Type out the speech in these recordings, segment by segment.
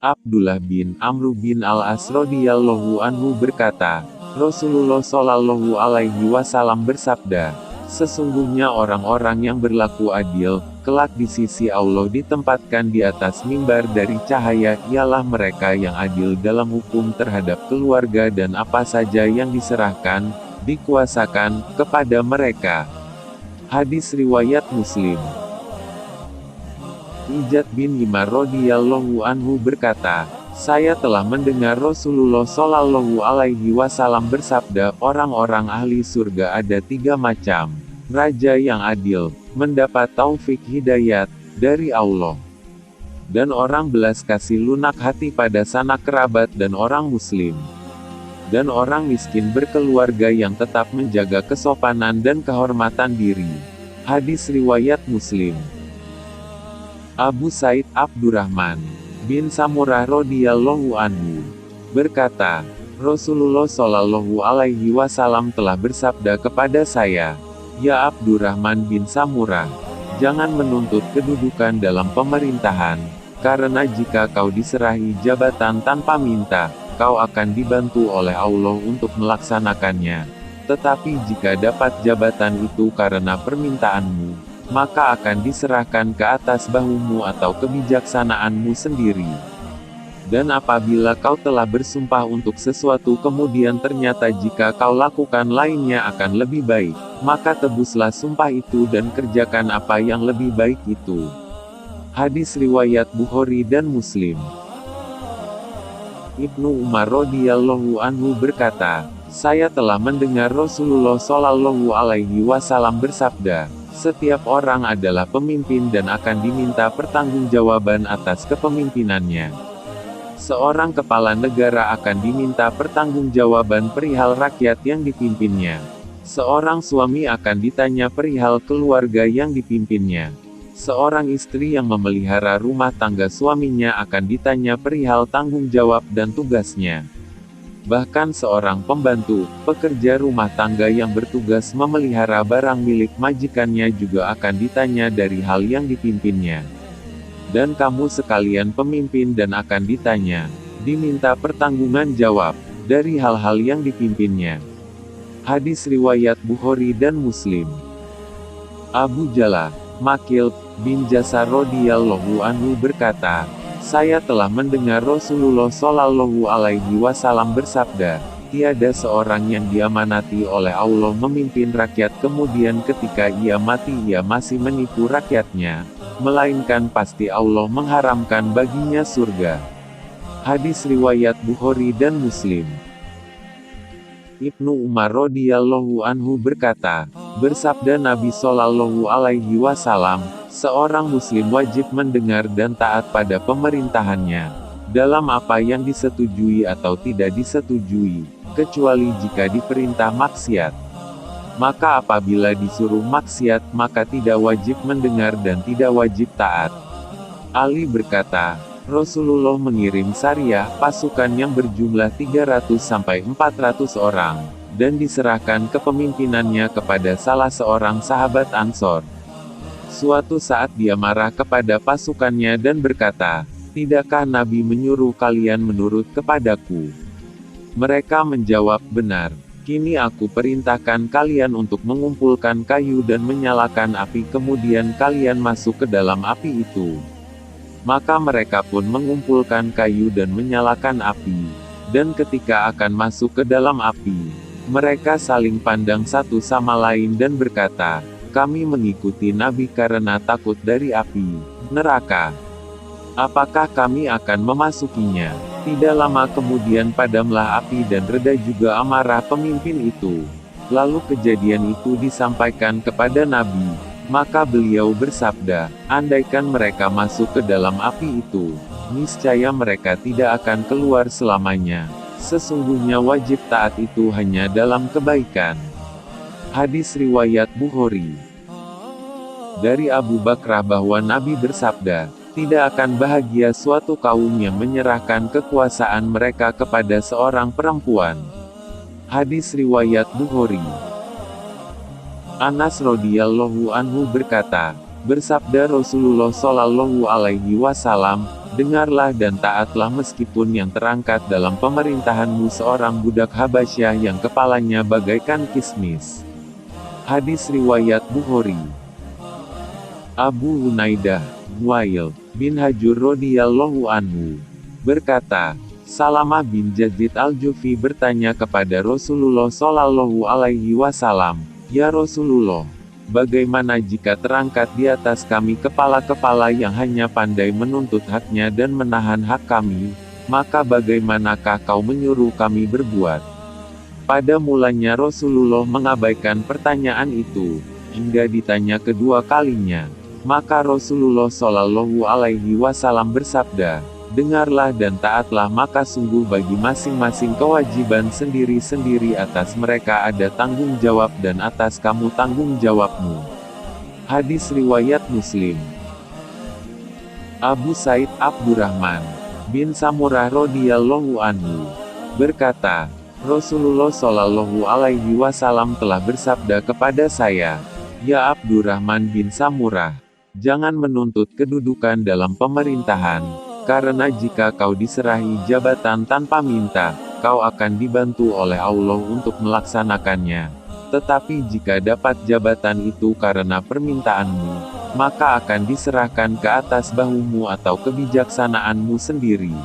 Abdullah bin Amr bin Al-As radhiyallahu anhu berkata, Rasulullah shallallahu alaihi wasallam bersabda, sesungguhnya orang-orang yang berlaku adil, kelak di sisi Allah ditempatkan di atas mimbar dari cahaya, ialah mereka yang adil dalam hukum terhadap keluarga dan apa saja yang diserahkan, dikuasakan, kepada mereka. Hadis riwayat Muslim. Ijad bin Himar radhiyallahu anhu berkata, saya telah mendengar Rasulullah shallallahu alaihi wasallam bersabda, orang-orang ahli surga ada 3 macam. Raja yang adil, mendapat taufik hidayat dari Allah. Dan orang belas kasih lunak hati pada sanak kerabat dan orang muslim. Dan orang miskin berkeluarga yang tetap menjaga kesopanan dan kehormatan diri. Hadis riwayat Muslim. Abu Said Abdurrahman bin Samurah radhiyallahu anhu berkata, Rasulullah shallallahu alaihi wasallam telah bersabda kepada saya, ya Abdurrahman bin Samurah, jangan menuntut kedudukan dalam pemerintahan, karena jika kau diserahi jabatan tanpa minta, kau akan dibantu oleh Allah untuk melaksanakannya. Tetapi jika dapat jabatan itu karena permintaanmu, maka akan diserahkan ke atas bahumu atau kebijaksanaanmu sendiri. Dan apabila kau telah bersumpah untuk sesuatu kemudian ternyata jika kau lakukan lainnya akan lebih baik, maka tebuslah sumpah itu dan kerjakan apa yang lebih baik itu. Hadis riwayat Bukhari dan Muslim. Ibnu Umar radhiyallahu anhu berkata, saya telah mendengar Rasulullah shallallahu alaihi wasallam bersabda, setiap orang adalah pemimpin dan akan diminta pertanggungjawaban atas kepemimpinannya. Seorang kepala negara akan diminta pertanggungjawaban perihal rakyat yang dipimpinnya. Seorang suami akan ditanya perihal keluarga yang dipimpinnya. Seorang istri yang memelihara rumah tangga suaminya akan ditanya perihal tanggung jawab dan tugasnya. Bahkan seorang pembantu, pekerja rumah tangga yang bertugas memelihara barang milik majikannya juga akan ditanya dari hal yang dipimpinnya. Dan kamu sekalian pemimpin dan akan ditanya, diminta pertanggungan jawab, dari hal-hal yang dipimpinnya. Hadis riwayat Bukhari dan Muslim. Abu Jala, Makil bin Jasar radhiyallahu anhu berkata, saya telah mendengar Rasulullah shallallahu alaihi wasallam bersabda, tiada seorang yang diamanati oleh Allah memimpin rakyat kemudian ketika ia mati ia masih menipu rakyatnya, melainkan pasti Allah mengharamkan baginya surga. Hadis riwayat Bukhari dan Muslim. Ibnu Umar radhiyallahu anhu berkata, bersabda Nabi shallallahu alaihi wasallam, seorang muslim wajib mendengar dan taat pada pemerintahannya, dalam apa yang disetujui atau tidak disetujui, kecuali jika diperintah maksiat. Maka apabila disuruh maksiat, maka tidak wajib mendengar dan tidak wajib taat. Ali berkata, Rasulullah mengirim Sariyah, pasukan yang berjumlah 300-400 orang, dan diserahkan kepemimpinannya kepada salah seorang sahabat Ansor. Suatu saat dia marah kepada pasukannya dan berkata, tidakkah Nabi menyuruh kalian menurut kepadaku? Mereka menjawab, benar. Kini aku perintahkan kalian untuk mengumpulkan kayu dan menyalakan api kemudian kalian masuk ke dalam api itu. Maka mereka pun mengumpulkan kayu dan menyalakan api. Dan ketika akan masuk ke dalam api, mereka saling pandang satu sama lain dan berkata, kami mengikuti Nabi karena takut dari api neraka. Apakah kami akan memasukinya? Tidak lama kemudian padamlah api dan reda juga amarah pemimpin itu. Lalu kejadian itu disampaikan kepada Nabi. Maka beliau bersabda, andaikan mereka masuk ke dalam api itu, niscaya mereka tidak akan keluar selamanya. Sesungguhnya wajib taat itu hanya dalam kebaikan. Hadis riwayat Bukhari. Dari Abu Bakrah bahwa Nabi bersabda, tidak akan bahagia suatu kaum yang menyerahkan kekuasaan mereka kepada seorang perempuan. Hadis riwayat Bukhari. Anas radhiyallahu anhu berkata, bersabda Rasulullah shallallahu alaihi wasallam, dengarlah dan taatlah meskipun yang terangkat dalam pemerintahanmu seorang budak Habasyah yang kepalanya bagaikan kismis. Hadis riwayat Bukhari. Abu Hunaidah, Wail bin Hajur radhiyallahu anhu, berkata, Salamah bin Yazid al-Jufi bertanya kepada Rasulullah Shallallahu alaihi wasallam, "Ya Rasulullah, bagaimana jika terangkat di atas kami kepala-kepala yang hanya pandai menuntut haknya dan menahan hak kami, maka bagaimanakah kau menyuruh kami berbuat?" Pada mulanya Rasulullah mengabaikan pertanyaan itu, hingga ditanya kedua kalinya. Maka Rasulullah Shallallahu alaihi wasallam bersabda, "Dengarlah dan taatlah, maka sungguh bagi masing-masing kewajiban sendiri-sendiri, atas mereka ada tanggung jawab dan atas kamu tanggung jawabmu." Hadis riwayat Muslim. Abu Said Abdurrahman bin Samurah radhiyallahu anhu berkata, Rasulullah Shallallahu alaihi wasallam telah bersabda kepada saya, "Ya Abdurrahman bin Samurah, jangan menuntut kedudukan dalam pemerintahan, karena jika kau diserahi jabatan tanpa minta, kau akan dibantu oleh Allah untuk melaksanakannya. Tetapi jika dapat jabatan itu karena permintaanmu, maka akan diserahkan ke atas bahumu atau kebijaksanaanmu sendiri.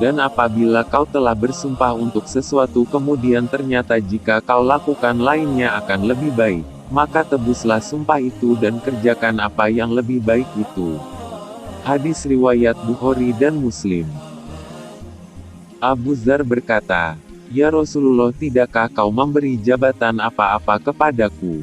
Dan apabila kau telah bersumpah untuk sesuatu kemudian ternyata jika kau lakukan lainnya akan lebih baik, maka tebuslah sumpah itu dan kerjakan apa yang lebih baik itu." Hadis riwayat Bukhari dan Muslim. Abu Dzar berkata, "Ya Rasulullah, tidakkah kau memberi jabatan apa-apa kepadaku?"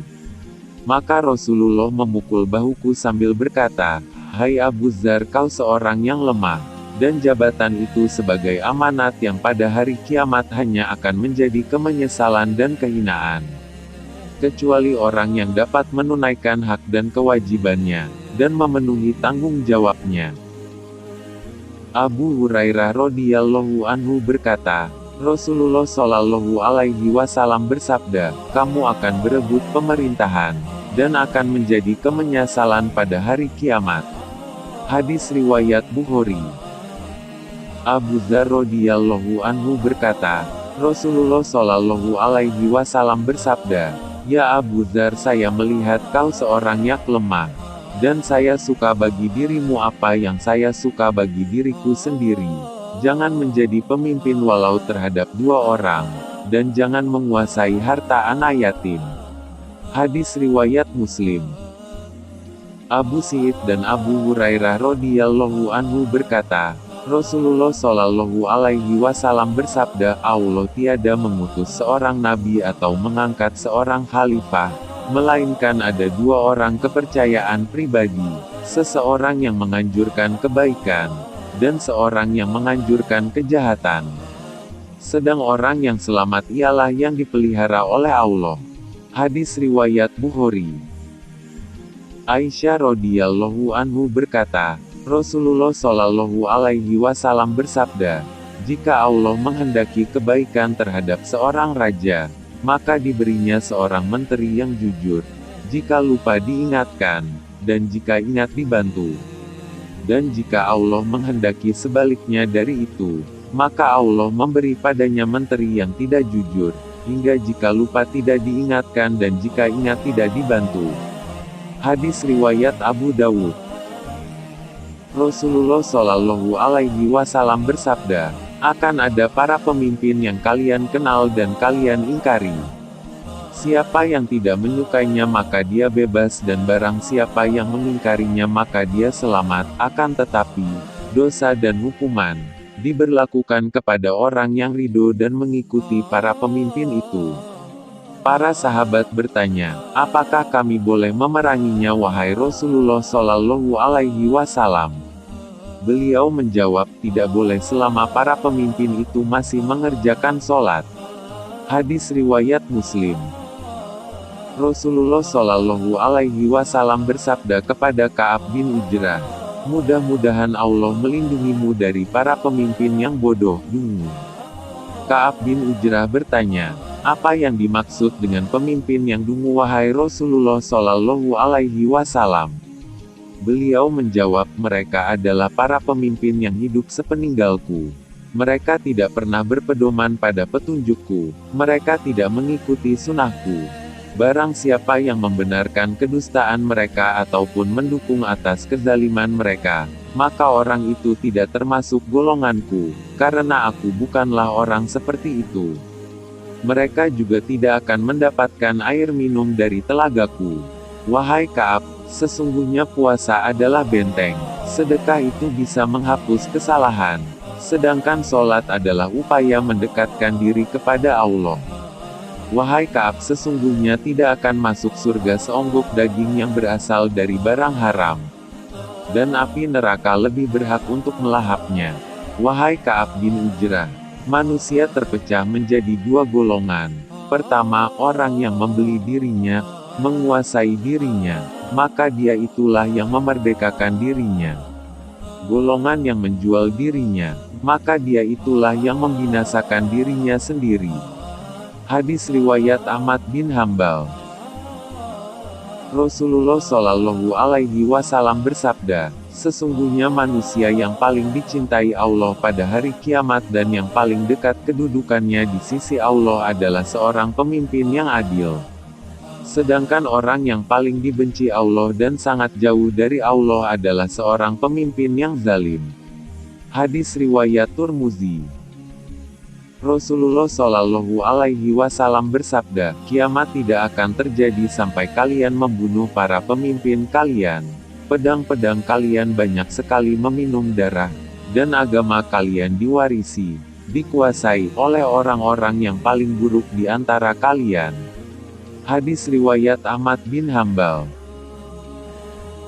Maka Rasulullah memukul bahuku sambil berkata, "Hai Abu Dzar, kau seorang yang lemah, dan jabatan itu sebagai amanat yang pada hari kiamat hanya akan menjadi kemenyesalan dan kehinaan. Kecuali orang yang dapat menunaikan hak dan kewajibannya, dan memenuhi tanggung jawabnya." Abu Hurairah radhiyallahu anhu berkata, Rasulullah Shallallahu alaihi wasallam bersabda, "Kamu akan berebut pemerintahan, dan akan menjadi kemenyesalan pada hari kiamat." Hadis riwayat Bukhari. Abu Dzar radhiyallahu anhu berkata, Rasulullah Shallallahu alaihi wasallam bersabda, "Ya Abu Dzar, saya melihat kau seorang yang lemah, dan saya suka bagi dirimu apa yang saya suka bagi diriku sendiri. Jangan menjadi pemimpin walau terhadap dua orang, dan jangan menguasai harta anak yatim." Hadis riwayat Muslim. Abu Sa'id dan Abu Hurairah radhiyallahu anhu berkata, Rasulullah Shallallahu alaihi wasallam bersabda, "Allah tiada mengutus seorang nabi atau mengangkat seorang khalifah, melainkan ada dua orang kepercayaan pribadi, seseorang yang menganjurkan kebaikan, dan seorang yang menganjurkan kejahatan. Sedang orang yang selamat ialah yang dipelihara oleh Allah." Hadis riwayat Bukhari. Aisyah radhiyallahu anhu berkata, Rasulullah Shallallahu alaihi wasallam bersabda, "Jika Allah menghendaki kebaikan terhadap seorang raja, maka diberinya seorang menteri yang jujur, jika lupa diingatkan, dan jika ingat dibantu. Dan jika Allah menghendaki sebaliknya dari itu, maka Allah memberi padanya menteri yang tidak jujur, hingga jika lupa tidak diingatkan dan jika ingat tidak dibantu." Hadis riwayat Abu Dawud. Rasulullah Shallallahu alaihi wasallam bersabda, "Akan ada para pemimpin yang kalian kenal dan kalian ingkari. Siapa yang tidak menyukainya maka dia bebas, dan barang siapa yang mengingkarinya maka dia selamat. Akan tetapi, dosa dan hukuman diberlakukan kepada orang yang ridho dan mengikuti para pemimpin itu." Para sahabat bertanya, "Apakah kami boleh memeranginya wahai Rasulullah Shallallahu alaihi wasallam?" Beliau menjawab, "Tidak boleh selama para pemimpin itu masih mengerjakan sholat." Hadis riwayat Muslim. Rasulullah Shallallahu alaihi wasallam bersabda kepada Ka'ab bin Ujrah, "Mudah-mudahan Allah melindungimu dari para pemimpin yang bodoh, dungu." Ka'ab bin Ujrah bertanya, "Apa yang dimaksud dengan pemimpin yang dungu wahai Rasulullah Shallallahu alaihi wasallam?" Beliau menjawab, mereka adalah para pemimpin yang hidup sepeninggalku. Mereka tidak pernah berpedoman pada petunjukku. Mereka tidak mengikuti sunnahku. Barang siapa yang membenarkan kedustaan mereka ataupun mendukung atas kezaliman mereka, maka orang itu tidak termasuk golonganku, karena aku bukanlah orang seperti itu. Mereka juga tidak akan mendapatkan air minum dari telagaku. Wahai Ka'ab, sesungguhnya puasa adalah benteng. Sedekah itu bisa menghapus kesalahan. Sedangkan sholat adalah upaya mendekatkan diri kepada Allah. Wahai Ka'ab, sesungguhnya tidak akan masuk surga seonggok daging yang berasal dari barang haram. Dan api neraka lebih berhak untuk melahapnya. Wahai Ka'ab bin Ujrah, manusia terpecah menjadi dua golongan. Pertama, orang yang membeli dirinya, menguasai dirinya, maka dia itulah yang memerdekakan dirinya. Golongan yang menjual dirinya, maka dia itulah yang membinasakan dirinya sendiri. Hadis riwayat Ahmad bin Hambal. Rasulullah Shallallahu Alaihi Wasallam bersabda, sesungguhnya manusia yang paling dicintai Allah pada hari kiamat dan yang paling dekat kedudukannya di sisi Allah adalah seorang pemimpin yang adil. Sedangkan orang yang paling dibenci Allah dan sangat jauh dari Allah adalah seorang pemimpin yang zalim. Hadis riwayat Tirmidzi. Rasulullah Shallallahu Alaihi Wasallam bersabda, kiamat tidak akan terjadi sampai kalian membunuh para pemimpin kalian. Pedang-pedang kalian banyak sekali meminum darah, dan agama kalian dikuasai oleh orang-orang yang paling buruk di antara kalian. Hadis riwayat Ahmad bin Hambal.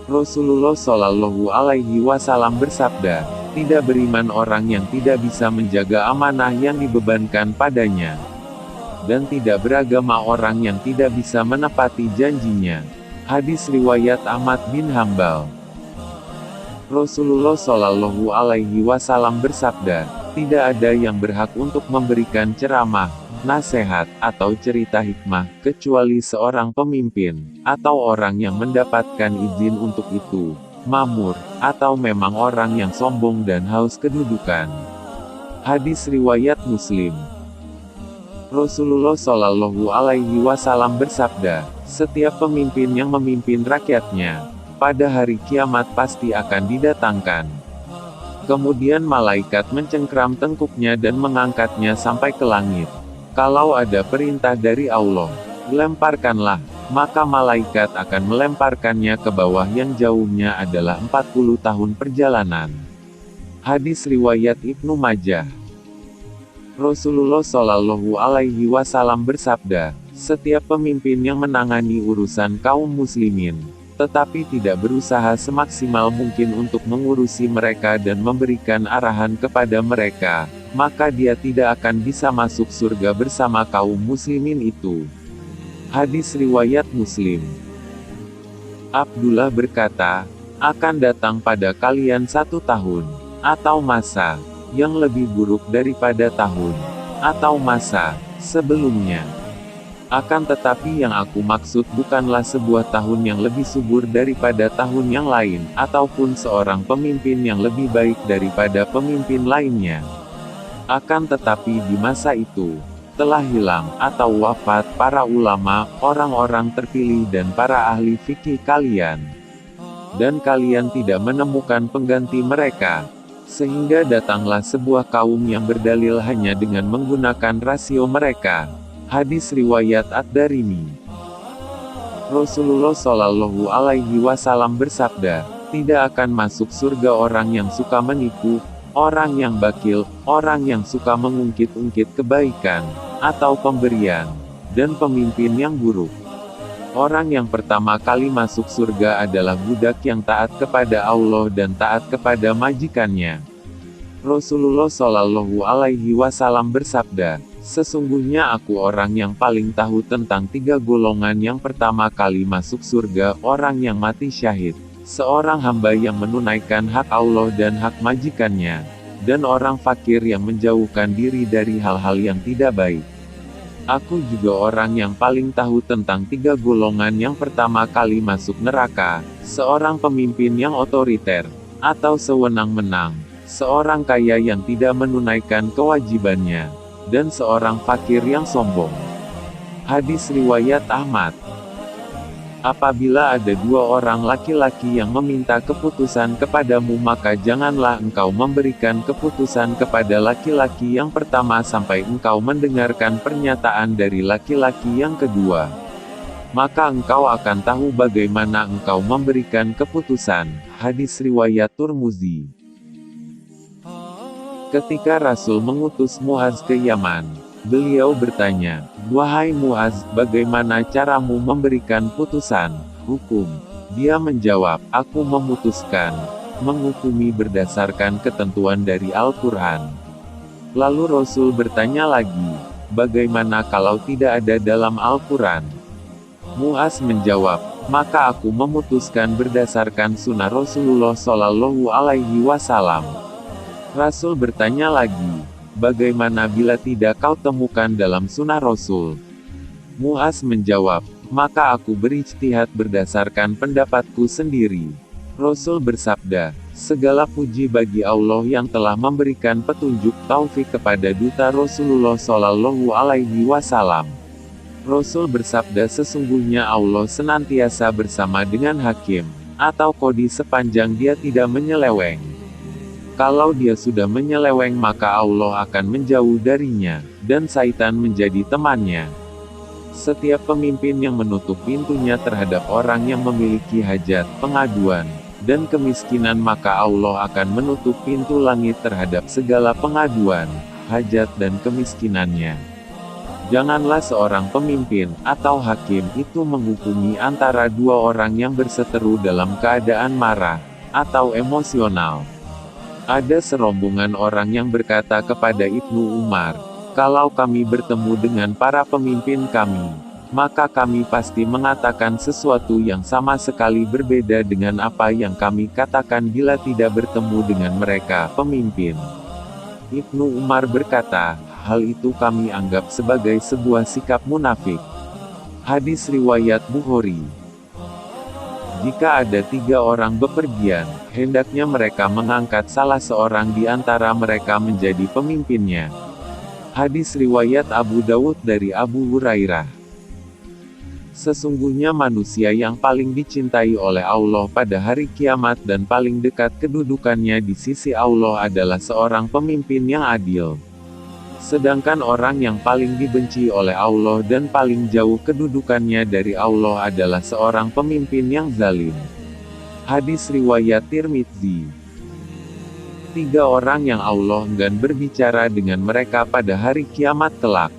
Rasulullah Shallallahu Alaihi Wasallam bersabda, tidak beriman orang yang tidak bisa menjaga amanah yang dibebankan padanya, dan tidak beragama orang yang tidak bisa menepati janjinya. Hadis riwayat Ahmad bin Hambal. Rasulullah Shallallahu Alaihi Wasallam bersabda, tidak ada yang berhak untuk memberikan ceramah, nasihat, atau cerita hikmah, kecuali seorang pemimpin, atau orang yang mendapatkan izin untuk itu, mamur, atau memang orang yang sombong dan haus kedudukan. Hadis riwayat Muslim. Rasulullah Shallallahu Alaihi Wasallam bersabda, setiap pemimpin yang memimpin rakyatnya, pada hari kiamat pasti akan didatangkan. Kemudian malaikat mencengkram tengkuknya dan mengangkatnya sampai ke langit. Kalau ada perintah dari Allah, lemparkanlah, maka malaikat akan melemparkannya ke bawah yang jauhnya adalah 40 tahun perjalanan. Hadis riwayat Ibnu Majah. Rasulullah Shallallahu Alaihi Wasallam bersabda, setiap pemimpin yang menangani urusan kaum muslimin, tetapi tidak berusaha semaksimal mungkin untuk mengurusi mereka dan memberikan arahan kepada mereka, maka dia tidak akan bisa masuk surga bersama kaum muslimin itu. Hadis riwayat Muslim. Abdullah berkata, akan datang pada kalian 1 tahun, atau masa, yang lebih buruk daripada tahun, atau masa, sebelumnya. Akan tetapi yang aku maksud bukanlah sebuah tahun yang lebih subur daripada tahun yang lain, ataupun seorang pemimpin yang lebih baik daripada pemimpin lainnya. Akan tetapi di masa itu, telah hilang, atau wafat para ulama, orang-orang terpilih dan para ahli fikih kalian. Dan kalian tidak menemukan pengganti mereka. Sehingga datanglah sebuah kaum yang berdalil hanya dengan menggunakan rasio mereka. Hadis riwayat Ad-Darimi. Rasulullah Shallallahu Alaihi Wasallam bersabda, tidak akan masuk surga orang yang suka menipu, orang yang bakil, orang yang suka mengungkit-ungkit kebaikan, atau pemberian, dan pemimpin yang buruk. Orang yang pertama kali masuk surga adalah budak yang taat kepada Allah dan taat kepada majikannya. Rasulullah Shallallahu Alaihi Wasallam bersabda, sesungguhnya aku orang yang paling tahu tentang 3 golongan. Yang pertama kali masuk surga, orang yang mati syahid, seorang hamba yang menunaikan hak Allah dan hak majikannya, dan orang fakir yang menjauhkan diri dari hal-hal yang tidak baik. Aku juga orang yang paling tahu tentang 3 golongan yang pertama kali masuk neraka, seorang pemimpin yang otoriter, atau sewenang-menang, seorang kaya yang tidak menunaikan kewajibannya, dan seorang fakir yang sombong. Hadis riwayat Ahmad. Apabila ada 2 orang laki-laki yang meminta keputusan kepadamu, maka janganlah engkau memberikan keputusan kepada laki-laki yang pertama sampai engkau mendengarkan pernyataan dari laki-laki yang kedua. Maka engkau akan tahu bagaimana engkau memberikan keputusan. Hadis riwayat Tirmizi. Ketika Rasul mengutus Muaz ke Yaman, beliau bertanya, "Wahai Muaz, bagaimana caramu memberikan putusan, hukum?" Dia menjawab, "Aku memutuskan, menghukumi berdasarkan ketentuan dari Al-Quran." Lalu Rasul bertanya lagi, "Bagaimana kalau tidak ada dalam Al-Quran?" Muaz menjawab, "Maka aku memutuskan berdasarkan sunnah Rasulullah Shallallahu Alaihi Wasallam." Rasul bertanya lagi, "Bagaimana bila tidak kau temukan dalam sunnah Rasul?" Muaz menjawab, "Maka aku berijtihad berdasarkan pendapatku sendiri." Rasul bersabda, "Segala puji bagi Allah yang telah memberikan petunjuk taufik kepada duta Rasulullah Shallallahu Alaihi Wasallam." Rasul bersabda, "Sesungguhnya Allah senantiasa bersama dengan hakim, atau qadhi sepanjang dia tidak menyeleweng. Kalau dia sudah menyeleweng maka Allah akan menjauh darinya, dan syaitan menjadi temannya." Setiap pemimpin yang menutup pintunya terhadap orang yang memiliki hajat, pengaduan, dan kemiskinan, maka Allah akan menutup pintu langit terhadap segala pengaduan, hajat dan kemiskinannya. Janganlah seorang pemimpin, atau hakim itu menghukumi antara 2 orang yang berseteru dalam keadaan marah, atau emosional. Ada serombongan orang yang berkata kepada Ibnu Umar, "Kalau kami bertemu dengan para pemimpin kami, maka kami pasti mengatakan sesuatu yang sama sekali berbeda dengan apa yang kami katakan bila tidak bertemu dengan mereka, pemimpin." Ibnu Umar berkata, "Hal itu kami anggap sebagai sebuah sikap munafik." Hadis riwayat Bukhari. Jika ada 3 orang bepergian, hendaknya mereka mengangkat salah seorang di antara mereka menjadi pemimpinnya. Hadis riwayat Abu Dawud dari Abu Hurairah. Sesungguhnya manusia yang paling dicintai oleh Allah pada hari kiamat dan paling dekat kedudukannya di sisi Allah adalah seorang pemimpin yang adil. Sedangkan orang yang paling dibenci oleh Allah dan paling jauh kedudukannya dari Allah adalah seorang pemimpin yang zalim. Hadis riwayat Tirmidzi. 3 orang yang Allah enggan berbicara dengan mereka pada hari kiamat kelak.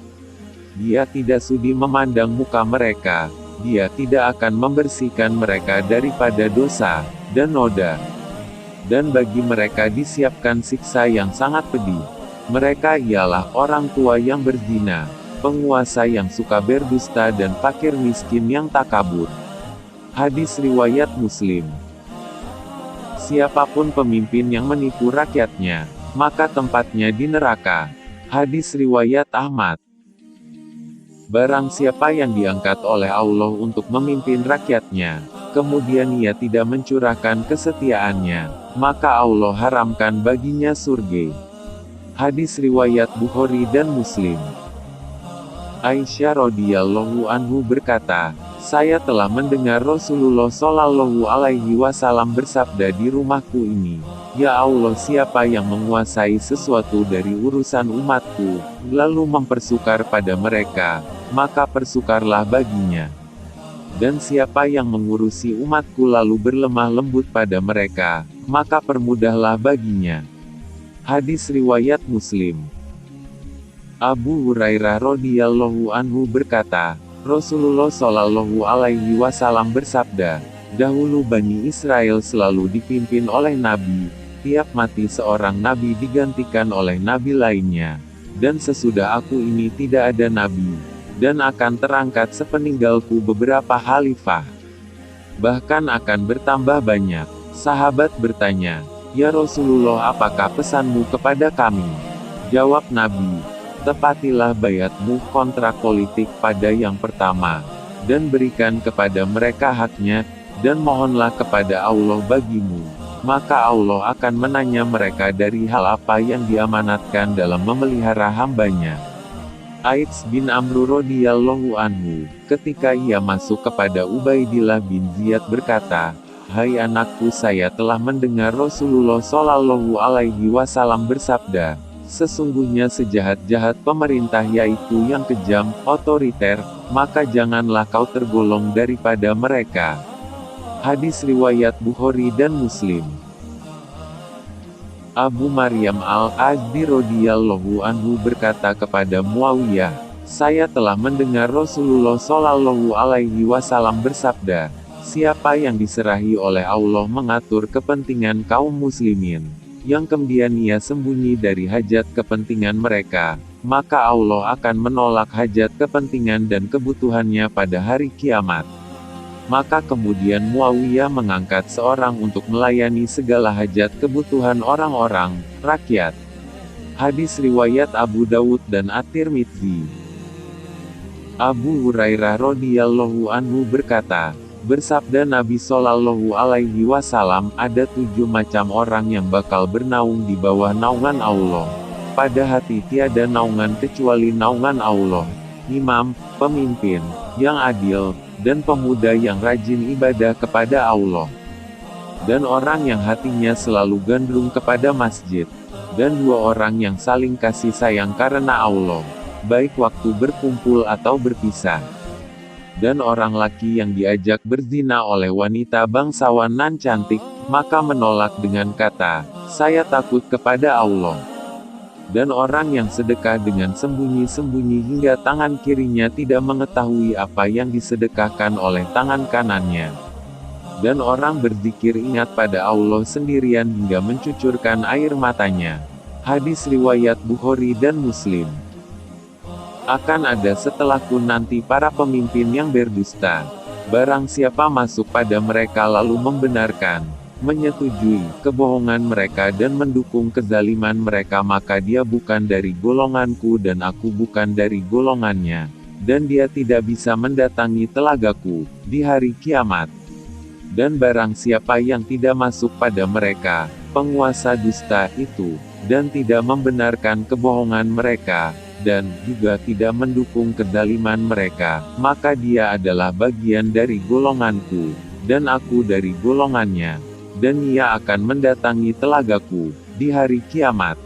Dia tidak sudi memandang muka mereka, dia tidak akan membersihkan mereka daripada dosa dan noda. Dan bagi mereka disiapkan siksa yang sangat pedih. Mereka ialah orang tua yang berzina, penguasa yang suka berdusta dan fakir miskin yang takabur. Hadis riwayat Muslim. Siapapun pemimpin yang menipu rakyatnya, maka tempatnya di neraka. Hadis riwayat Ahmad. Barang siapa yang diangkat oleh Allah untuk memimpin rakyatnya, kemudian ia tidak mencurahkan kesetiaannya, maka Allah haramkan baginya surga. Hadis riwayat Bukhari dan Muslim. Aisyah radhiyallahu anhu berkata, "Saya telah mendengar Rasulullah Shallallahu Alaihi Wasallam bersabda di rumahku ini, 'Ya Allah, siapa yang menguasai sesuatu dari urusan umatku, lalu mempersukar pada mereka, maka persukarlah baginya. Dan siapa yang mengurusi umatku lalu berlemah lembut pada mereka, maka permudahlah baginya.'" Hadis riwayat Muslim. Abu Hurairah radhiyallahu anhu berkata, Rasulullah Shallallahu Alaihi Wasallam bersabda, "Dahulu Bani Israel selalu dipimpin oleh nabi, tiap mati seorang nabi digantikan oleh nabi lainnya. Dan sesudah aku ini tidak ada nabi, dan akan terangkat sepeninggalku beberapa khalifah. Bahkan akan bertambah banyak." Sahabat bertanya, "Ya Rasulullah, apakah pesanmu kepada kami?" Jawab Nabi, tepatilah bayatmu kontrak politik pada yang pertama, dan berikan kepada mereka haknya, dan mohonlah kepada Allah bagimu. Maka Allah akan menanya mereka dari hal apa yang diamanatkan dalam memelihara hambanya. Aids bin Amr radhiyallahu anhu, ketika ia masuk kepada Ubaidillah bin Ziyad berkata, "Hai anakku, saya telah mendengar Rasulullah Shallallahu Alaihi Wasallam bersabda, sesungguhnya sejahat-jahat pemerintah yaitu yang kejam, otoriter, maka janganlah kau tergolong daripada mereka." Hadis riwayat Bukhari dan Muslim. Abu Maryam al-Azdi radhiyallahu anhu berkata kepada Muawiyah, "Saya telah mendengar Rasulullah Shallallahu Alaihi Wasallam bersabda, siapa yang diserahi oleh Allah mengatur kepentingan kaum muslimin, yang kemudian ia sembunyi dari hajat kepentingan mereka, maka Allah akan menolak hajat kepentingan dan kebutuhannya pada hari kiamat." Maka kemudian Muawiyah mengangkat seorang untuk melayani segala hajat kebutuhan orang-orang, rakyat. Hadis riwayat Abu Dawud dan At-Tirmidzi. Abu Hurairah radhiyallahu anhu berkata, bersabda Nabi Shallallahu Alaihi Wasallam, ada 7 macam orang yang bakal bernaung di bawah naungan Allah. Pada hati tiada naungan kecuali naungan Allah. Imam, pemimpin, yang adil, dan pemuda yang rajin ibadah kepada Allah. Dan orang yang hatinya selalu gandrung kepada masjid. Dan 2 orang yang saling kasih sayang karena Allah, baik waktu berkumpul atau berpisah. Dan orang laki yang diajak berzina oleh wanita bangsawan nan cantik, maka menolak dengan kata, "Saya takut kepada Allah." Dan orang yang sedekah dengan sembunyi-sembunyi hingga tangan kirinya tidak mengetahui apa yang disedekahkan oleh tangan kanannya. Dan orang berzikir ingat pada Allah sendirian hingga mencucurkan air matanya. Hadis riwayat Bukhari dan Muslim. Akan ada setelahku nanti para pemimpin yang berdusta. Barang siapa masuk pada mereka lalu membenarkan, menyetujui kebohongan mereka dan mendukung kezaliman mereka, maka dia bukan dari golonganku dan aku bukan dari golongannya, dan dia tidak bisa mendatangi telagaku di hari kiamat. Dan barang siapa yang tidak masuk pada mereka, penguasa dusta itu, dan tidak membenarkan kebohongan mereka, dan juga tidak mendukung kezaliman mereka, maka dia adalah bagian dari golonganku, dan aku dari golongannya. Dan ia akan mendatangi telagaku di hari kiamat.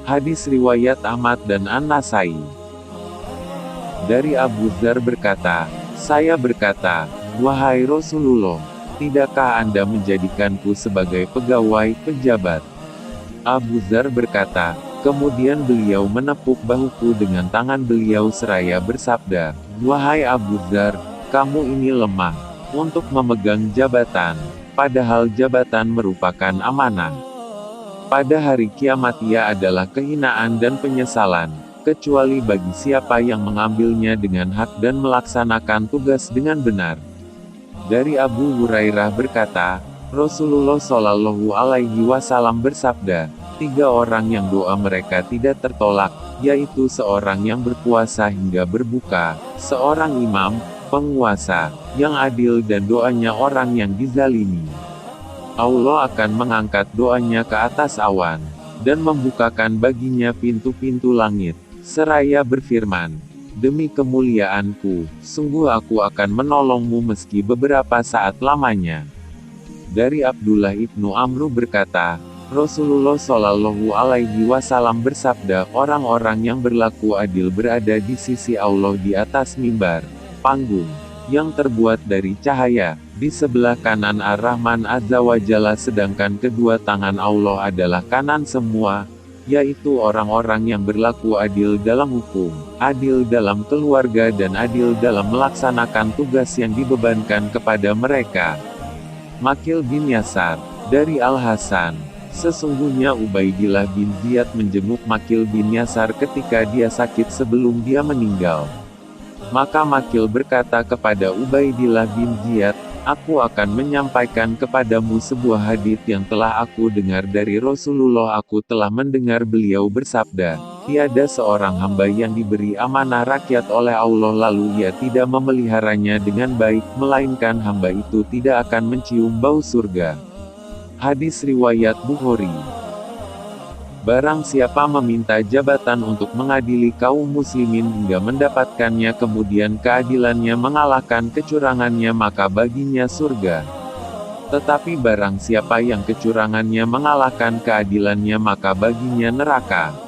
Hadis riwayat Ahmad dan An-Nasai. Dari Abu Dzar berkata, saya berkata, "Wahai Rasulullah, tidakkah Anda menjadikanku sebagai pegawai, pejabat?" Abu Dzar berkata, kemudian beliau menepuk bahuku dengan tangan beliau seraya bersabda, "Wahai Abu Dzar, kamu ini lemah untuk memegang jabatan. Padahal jabatan merupakan amanah. Pada hari kiamat ia adalah kehinaan dan penyesalan, kecuali bagi siapa yang mengambilnya dengan hak dan melaksanakan tugas dengan benar." Dari Abu Hurairah berkata, Rasulullah Shallallahu Alaihi Wasallam bersabda, 3 orang yang doa mereka tidak tertolak, yaitu seorang yang berpuasa hingga berbuka, seorang imam, penguasa, yang adil dan doanya orang yang dizalimi. Allah akan mengangkat doanya ke atas awan, dan membukakan baginya pintu-pintu langit, seraya berfirman, "Demi kemuliaanku, sungguh aku akan menolongmu meski beberapa saat lamanya." Dari Abdullah ibnu Amr berkata, Rasulullah Shallallahu Alaihi Wasallam bersabda, orang-orang yang berlaku adil berada di sisi Allah di atas mimbar, panggung, yang terbuat dari cahaya, di sebelah kanan Ar-Rahman Azza wa Jalla, sedangkan kedua tangan Allah adalah kanan semua, yaitu orang-orang yang berlaku adil dalam hukum, adil dalam keluarga dan adil dalam melaksanakan tugas yang dibebankan kepada mereka. Makil bin Yasar, dari Al-Hasan, sesungguhnya Ubaidillah bin Ziyad menjenguk Makil bin Yasar ketika dia sakit sebelum dia meninggal. Maka Makil berkata kepada Ubaidillah bin Ziyad, "Aku akan menyampaikan kepadamu sebuah hadits yang telah aku dengar dari Rasulullah. Aku telah mendengar beliau bersabda, Tiada seorang hamba yang diberi amanah rakyat oleh Allah lalu ia tidak memeliharanya dengan baik, melainkan hamba itu tidak akan mencium bau surga. Hadis riwayat Bukhari. Barang siapa meminta jabatan untuk mengadili kaum muslimin hingga mendapatkannya kemudian keadilannya mengalahkan kecurangannya maka baginya surga. Tetapi barang siapa yang kecurangannya mengalahkan keadilannya maka baginya neraka.